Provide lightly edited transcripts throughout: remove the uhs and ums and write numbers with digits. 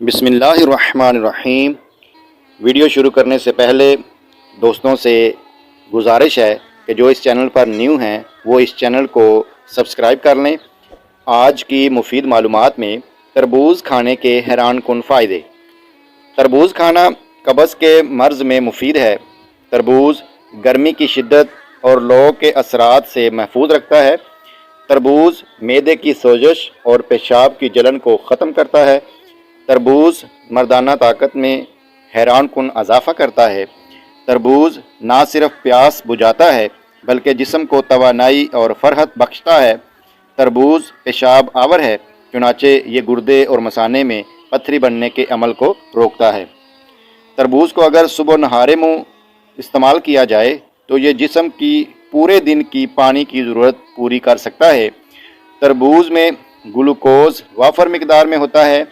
بسم اللہ الرحمن الرحیم۔ ویڈیو شروع کرنے سے پہلے دوستوں سے گزارش ہے کہ جو اس چینل پر نیو ہیں وہ اس چینل کو سبسکرائب کر لیں۔ آج کی مفید معلومات میں تربوز کھانے کے حیران کن فائدے۔ تربوز کھانا قبض کے مرض میں مفید ہے۔ تربوز گرمی کی شدت اور لو کے اثرات سے محفوظ رکھتا ہے۔ تربوز معدے کی سوزش اور پیشاب کی جلن کو ختم کرتا ہے۔ تربوز مردانہ طاقت میں حیران کن اضافہ کرتا ہے۔ تربوز نہ صرف پیاس بجھاتا ہے بلکہ جسم کو توانائی اور فرحت بخشتا ہے۔ تربوز پیشاب آور ہے، چنانچہ یہ گردے اور مثانے میں پتھری بننے کے عمل کو روکتا ہے۔ تربوز کو اگر صبح نہارے منہ استعمال کیا جائے تو یہ جسم کی پورے دن کی پانی کی ضرورت پوری کر سکتا ہے۔ تربوز میں گلوکوز وافر مقدار میں ہوتا ہے،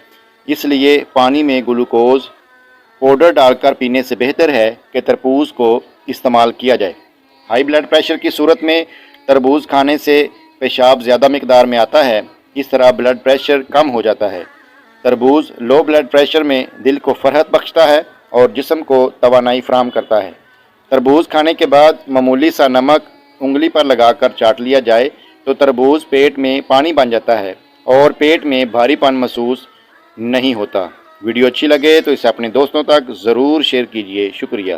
اس لیے پانی میں گلوکوز پاؤڈر ڈال کر پینے سے بہتر ہے کہ تربوز کو استعمال کیا جائے۔ ہائی بلڈ پریشر کی صورت میں تربوز کھانے سے پیشاب زیادہ مقدار میں آتا ہے، اس طرح بلڈ پریشر کم ہو جاتا ہے۔ تربوز لو بلڈ پریشر میں دل کو فرحت بخشتا ہے اور جسم کو توانائی فراہم کرتا ہے۔ تربوز کھانے کے بعد معمولی سا نمک انگلی پر لگا کر چاٹ لیا جائے تو تربوز پیٹ میں پانی بن جاتا ہے اور پیٹ میں بھاری پن محسوس نہیں ہوتا۔ ویڈیو اچھی لگے تو اسے اپنے دوستوں تک ضرور شیئر کیجیے۔ شکریہ۔